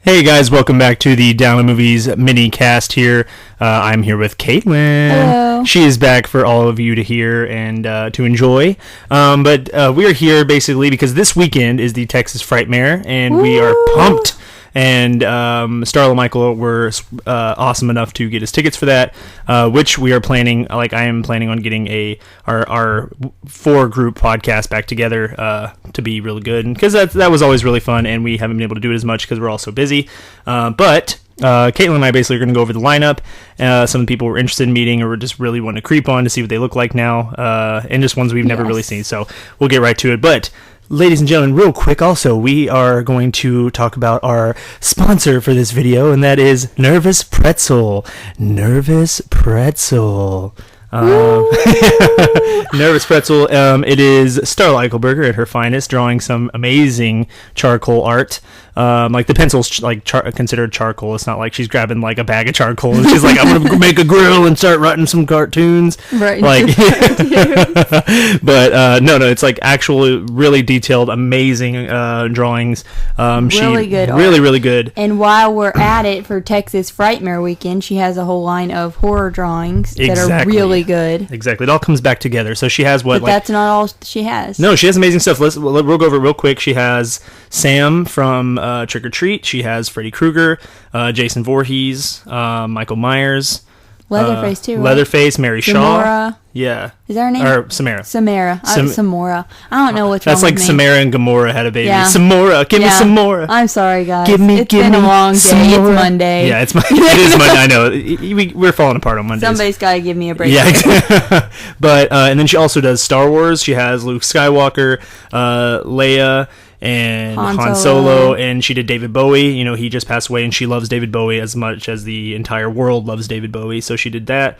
Hey guys, welcome back to the Down to Movies mini cast here. I'm here with Caitlin. Hello. She is back for all of you to hear and to enjoy. But we are here basically because this weekend is the Texas Frightmare, and we are pumped. And Starla and Michael were awesome enough to get us tickets for that, which we are planning. Like I am planning on getting our 4-group podcast back together to be really good, because that was always really fun, and we haven't been able to do it as much because we're all so busy. But Caitlin and I basically are going to go over the lineup, some of the people we're interested in meeting or we're just really want to creep on to see what they look like now, and just ones we've never really seen. So we'll get right to it. But ladies and gentlemen, real quick also, we are going to talk about our sponsor for this video, and that is Nervous Pretzel. Nervous Pretzel. Nervous Pretzel. It is Starla Eichelberger at her finest, drawing some amazing charcoal art. Like the pencil's like considered charcoal. It's not like she's grabbing like a bag of charcoal and she's like, I'm gonna make a grill and start writing some cartoons. Right. Like, but no, it's like actual, really detailed, amazing drawings. Really good art. Really good. And while we're at it for Texas Frightmare weekend, she has a whole line of horror drawings that are really good. Exactly. It all comes back together. So she has what? But that's not all she has. No, she has amazing stuff. We'll go over it real quick. She has Sam from Trick or Treat. She has Freddy Krueger, Jason Voorhees, Michael Myers, Leatherface too. Right? Leatherface, Mary Samara. Shaw. Yeah. Is that her name? Or Samara. Samara. I don't know what's wrong That's like with me. Samara and Gamora had a baby. Yeah. Samora, give me Samora. I'm sorry, guys. It's been a long day. Samora. It's Monday. Yeah, it is Monday. I know. We're falling apart on Mondays. Somebody's got to give me a break. Yeah. But and then she also does Star Wars. She has Luke Skywalker, Leia, and Han Solo, and she did David Bowie. You know, he just passed away, and she loves David Bowie as much as the entire world loves David Bowie, so she did that.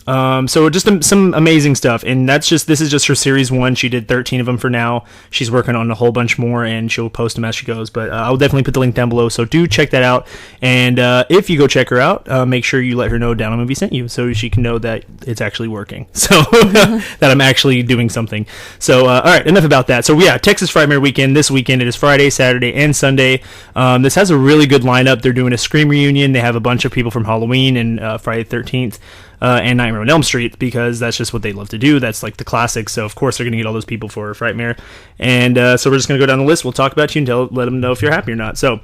So just some amazing stuff, and this is just her series 1. She did 13 of them for now. She's working on a whole bunch more, and she'll post them as she goes, but I'll definitely put the link down below, so do check that out. And if you go check her out, make sure you let her know Down a Movie sent you, so she can know that it's actually working, so that I'm actually doing something. So alright, enough about that. So yeah, Texas Frightmare weekend. This weekend it is Friday, Saturday, and Sunday. This has a really good lineup. They're doing a Scream reunion. They have a bunch of people from Halloween and Friday the 13th. And Nightmare on Elm Street, because that's just what they love to do. That's like the classics. So, of course, they're going to get all those people for Frightmare. And so we're just going to go down the list. We'll talk about you and let them know if you're happy or not. So,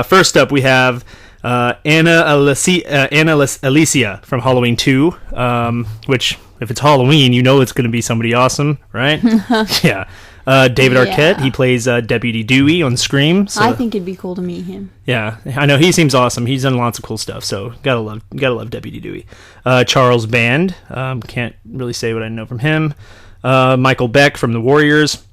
first up, we have Anna Alicia from Halloween 2, which, if it's Halloween, you know it's going to be somebody awesome, right? Yeah. David Arquette, he plays Deputy Dewey on Scream. So, I think it'd be cool to meet him. Yeah, I know, he seems awesome. He's done lots of cool stuff, so gotta love Deputy Dewey. Charles Band, can't really say what I know from him. Michael Beck from The Warriors.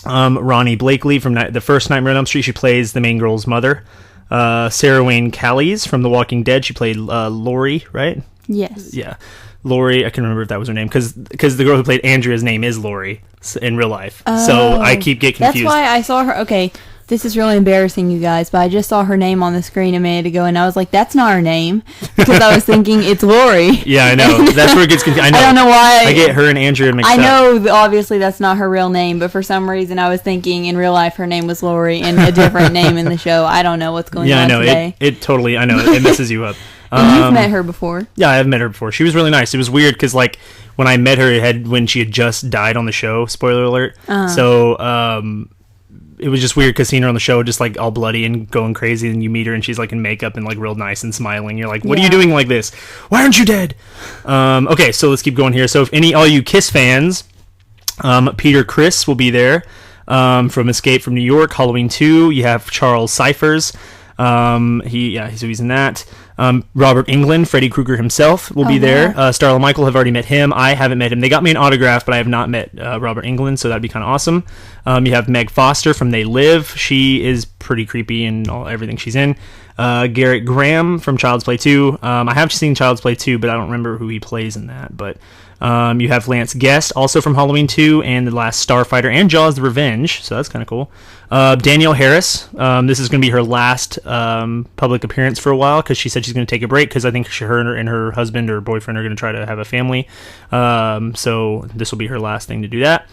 Ronnie Blakely from the first Nightmare on Elm Street. She plays the main girl's mother. Sarah Wayne Callies from The Walking Dead. She played Lori, right? Yes. Yeah. Lori, I can remember if that was her name, because the girl who played Andrea's name is Lori in real life. So I keep getting confused. That's why I saw her. Okay, this is really embarrassing, you guys, but I just saw her name on the screen a minute ago, and I was like, that's not her name, because I was thinking it's Lori. Yeah, I know. That's where it gets confused. I know. I don't know why. I get her and Andrea mixed up. I know, obviously, that's not her real name, but for some reason, I was thinking in real life her name was Lori and a different name in the show. I don't know what's going on today. Yeah, I know. It totally, I know. It messes you up. And you've met her before. Yeah, I've met her before. She was really nice. It was weird because, like, when I met her, when she had just died on the show. Spoiler alert. So, it was just weird because seeing her on the show, just like all bloody and going crazy, and you meet her and she's like in makeup and like real nice and smiling. You're like, what are you doing like this? Why aren't you dead? Okay, so let's keep going here. So, if all you Kiss fans, Peter Criss will be there from Escape from New York, Halloween 2. You have Charles Cyphers. So he's in that. Robert Englund, Freddy Krueger himself, will be there. Starla and Michael have already met him. I haven't met him. They got me an autograph, but I have not met Robert Englund, so that'd be kind of awesome. You have Meg Foster from They Live. She is pretty creepy in everything she's in. Garrett Graham from Child's Play 2. I have seen Child's Play 2, but I don't remember who he plays in that. But you have Lance Guest, also from Halloween 2, and The Last Starfighter, and Jaws the Revenge, so that's kind of cool. Danielle Harris, this is going to be her last public appearance for a while, because she said she's going to take a break, because I think her and her husband or boyfriend are going to try to have a family. So this will be her last thing to do that.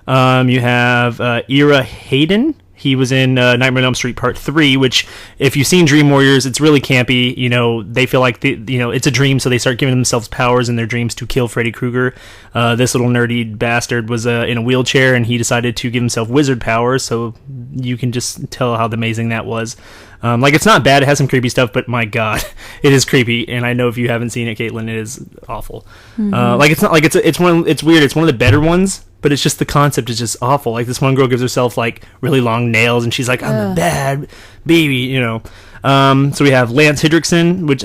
You have Ira Hayden. He was in Nightmare on Elm Street Part 3, which, if you've seen Dream Warriors, it's really campy. You know, they feel like, it's a dream, so they start giving themselves powers in their dreams to kill Freddy Krueger. This little nerdy bastard was in a wheelchair, and he decided to give himself wizard powers, so you can just tell how amazing that was. It's not bad. It has some creepy stuff, but my God, it is creepy. And I know if you haven't seen it, Caitlin, it is awful. It's not like it's weird. It's one of the better ones, but it's just the concept is just awful. Like, this one girl gives herself like really long nails, and she's like, "I'm a bad baby," So we have Lance Hendrickson, which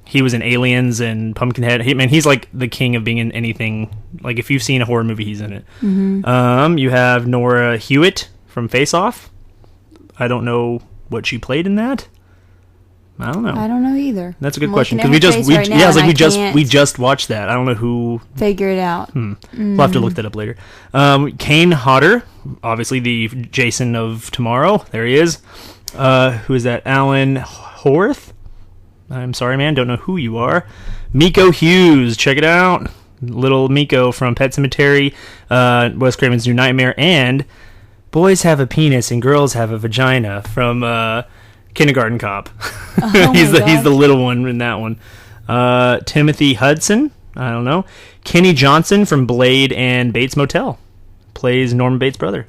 he was in Aliens and Pumpkinhead. He's like the king of being in anything. Like, if you've seen a horror movie, he's in it. You have Nora Hewitt from Face Off. I don't know what she played in that. I don't know. I don't know either. That's a good question, because we just watched that. I don't know who. Figure it out. We'll have to look that up later. Kane Hodder, obviously the Jason of Tomorrow. There he is. Who is that? Alan Horth. I'm sorry, man. Don't know who you are. Miko Hughes. Check it out. Little Miko from Pet Sematary, Wes Craven's New Nightmare, and Boys Have a Penis and Girls Have a Vagina from Kindergarten Cop. He's the little one in that one. Timothy Hudson, I don't know. Kenny Johnson from Blade and Bates Motel plays Norman Bates' brother.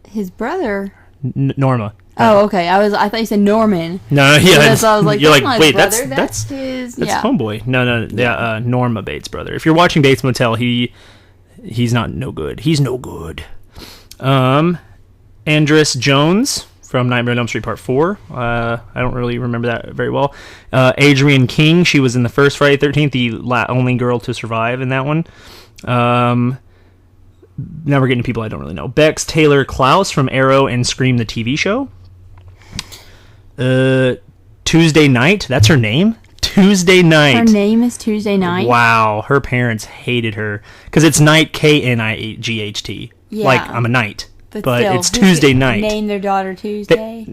His brother? Norma. Oh, okay. I thought you said Norman. No, yeah. So I was like, you're like, not wait, his that's his. That's homeboy. No, yeah, Norma Bates' brother. If you're watching Bates Motel, he's not no good. He's no good. Andress Jones from Nightmare on Elm Street Part 4. I don't really remember that very well. Adrienne King, she was in the first Friday the 13th, the only girl to survive in that one. Now we're getting to people I don't really know. Bex Taylor Klaus from Arrow and Scream the TV show. Tuesday Night, that's her name? Tuesday Night. Her name is Tuesday Night? Wow, her parents hated her. Because it's Night, Knight. Yeah. Like, I'm a knight. But still, it's Tuesday Night. Name their daughter Tuesday?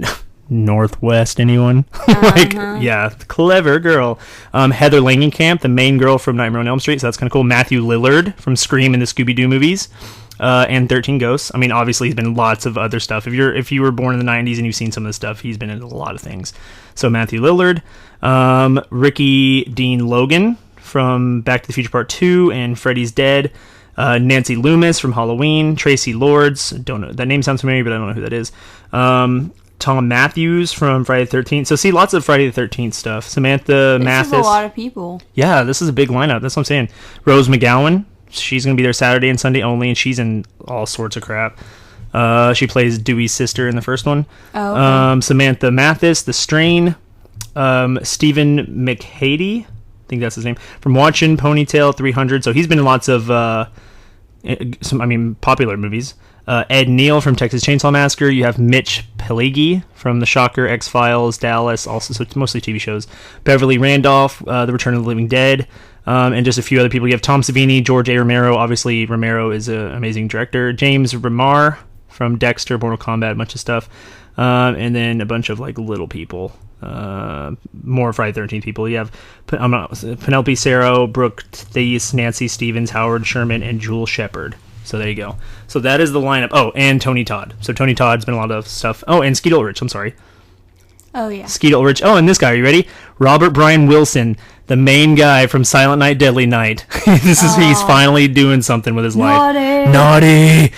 Northwest, anyone? Yeah, clever girl. Heather Langenkamp, the main girl from Nightmare on Elm Street, so that's kind of cool. Matthew Lillard from Scream and the Scooby-Doo movies. And 13 Ghosts. I mean, obviously he's been in lots of other stuff. If you were born in the 90s and you've seen some of this stuff, he's been in a lot of things. So Matthew Lillard. Ricky Dean Logan from Back to the Future Part 2 and Freddy's Dead. Nancy Loomis from Halloween. Tracy Lords. Don't know. That name sounds familiar, but I don't know who that is. Tom Matthews from Friday the 13th. So see, lots of Friday the 13th stuff. Samantha Mathis. This is a lot of people. Yeah, this is a big lineup. That's what I'm saying. Rose McGowan. She's going to be there Saturday and Sunday only, and she's in all sorts of crap. She plays Dewey's sister in the first one. Oh, okay. Samantha Mathis, The Strain. Stephen McHady, I think that's his name, from Watchin' Ponytail 300. So he's been in lots of popular movies. Ed Neal from Texas Chainsaw Massacre. You have Mitch Pileggi from The Shocker, X-Files, Dallas, also, so it's mostly TV shows. Beverly Randolph, The Return of the Living Dead, and just a few other people. You have Tom Savini, George A. Romero. Obviously, Romero is an amazing director. James Remar from Dexter, Mortal Kombat, a bunch of stuff. And then a bunch of like little people. More Friday the 13th people. You have Penelope Sarah, Brooke Thies, Nancy Stevens, Howard Sherman, and Jewel Shepard. So there you go. So that is the lineup. Oh, and Tony Todd. So Tony Todd's been a lot of stuff. Oh, and Skeet Ulrich. I'm sorry. Oh, yeah. Skeet Ulrich. Oh, and this guy. Are you ready? Robert Brian Wilson, the main guy from Silent Night, Deadly Night. He's finally doing something with his life. Naughty.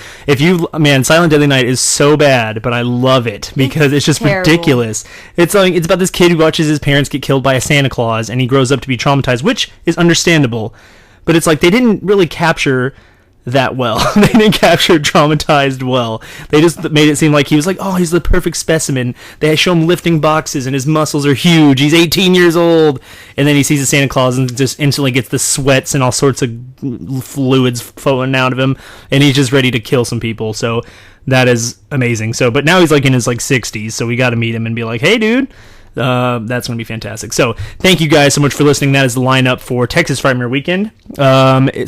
Silent Deadly Night is so bad, but I love it because it's just terrible. Ridiculous. It's about this kid who watches his parents get killed by a Santa Claus, and he grows up to be traumatized, which is understandable. But it's like they didn't really capture that well. They didn't capture traumatized well. They just made it seem like he was like, oh, he's the perfect specimen. They show him lifting boxes and his muscles are huge. He's 18 years old. And then he sees a Santa Claus and just instantly gets the sweats and all sorts of fluids flowing out of him. And he's just ready to kill some people. So that is amazing. But now he's like in his 60s. So we got to meet him and be like, hey, dude. That's going to be fantastic. So thank you guys so much for listening. That is the lineup for Texas Frightmare Weekend.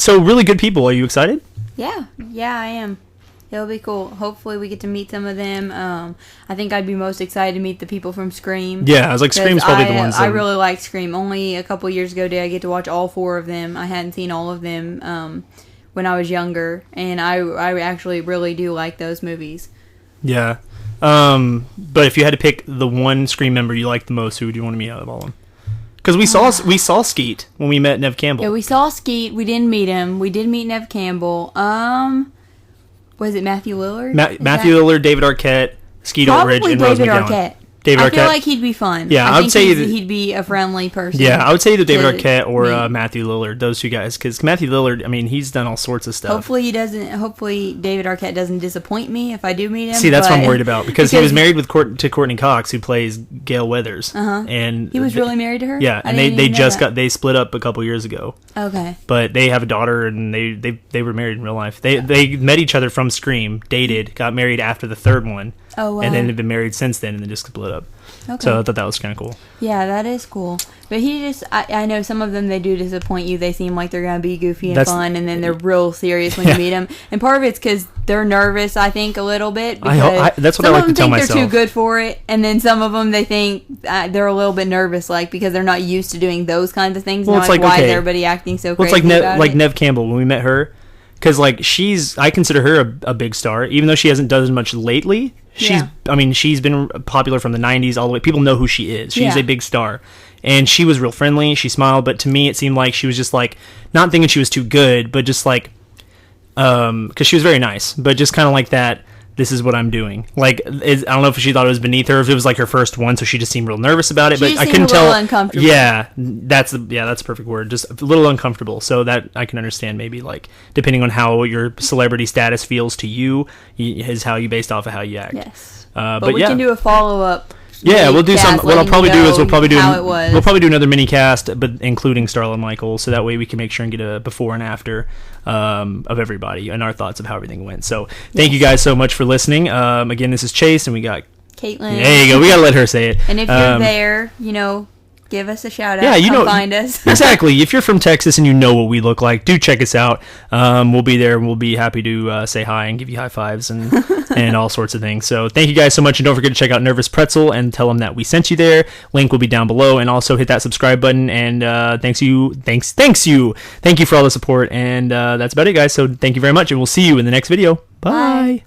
So really good people. Are you excited? Yeah, I am. It'll be cool. Hopefully we get to meet some of them. I think I'd be most excited to meet the people from Scream. Yeah, I was like, Scream's probably the ones. I really like Scream. Only a couple years ago did I get to watch all 4 of them. I hadn't seen all of them when I was younger, and I actually really do like those movies. Yeah. But if you had to pick the one Scream member you liked the most, who would you want to meet out of all of them? Because we saw Skeet when we met Nev Campbell. Yeah, we saw Skeet. We didn't meet him. We did meet Nev Campbell. Was it Matthew Lillard? Matthew Lillard, David Arquette, Skeet Ulrich, and Rose McGowan. Arquette. David Arquette. I feel like he'd be fun. Yeah, I would say he'd be a friendly person. Yeah, I would say either David Arquette or Matthew Lillard. Those two guys, because Matthew Lillard, I mean, he's done all sorts of stuff. Hopefully David Arquette doesn't disappoint me if I do meet him. See, that's what I'm worried about, because he was married to Courtney Cox, who plays Gail Weathers. And he was really married to her. Yeah, and they split up a couple years ago. Okay. But they have a daughter, and they were married in real life. They met each other from Scream, dated, got married after the third one. Oh, wow. And then have been married since then, and then just split up. Okay. So I thought that was kind of cool. Yeah, that is cool. But I know some of them, they do disappoint you. They seem like they're going to be goofy and fun, and then they're real serious when you meet them. And part of it's because they're nervous, I think, a little bit. That's what I like to tell myself. Some of them think they're too good for it, and then some of them, they think they're a little bit nervous, because they're not used to doing those kinds of things. Well, it's like, why is everybody acting so crazy about it? Nev Campbell, when we met her, because I consider her a big star, even though she hasn't done much lately. She's been popular from the 90s all the way. People know who she is. She's a big star. And she was real friendly. She smiled. But to me, it seemed like she was just like, not thinking she was too good, but just like, because she was very nice. But just kind of like that, this is what I'm doing. Like, I don't know if she thought it was beneath her, if it was like her first one, so she just seemed real nervous about it. But I couldn't tell. Uncomfortable. Yeah, that's a perfect word. Just a little uncomfortable. So that I can understand, maybe, like, depending on how your celebrity status feels to you, is how you based off of how you act. Yes. But we can do a follow-up. Yeah, we'll do some. What I'll probably do is we'll probably do another mini cast, but including Starla and Michael, so that way we can make sure and get a before and after of everybody and our thoughts of how everything went. So thank you guys so much for listening. Again, this is Chase, and we got Caitlin. There you go. We gotta let her say it. And if you're there, give us a shout out. Yeah, come find us. Exactly. If you're from Texas and you know what we look like, do check us out. We'll be there, and we'll be happy to say hi and give you high fives and and all sorts of things. So thank you guys so much, and don't forget to check out Nervous Pretzel and tell them that we sent you there. Link will be down below, and also hit that subscribe button. And thank you for all the support. And that's about it, guys. So thank you very much, and we'll see you in the next video. Bye.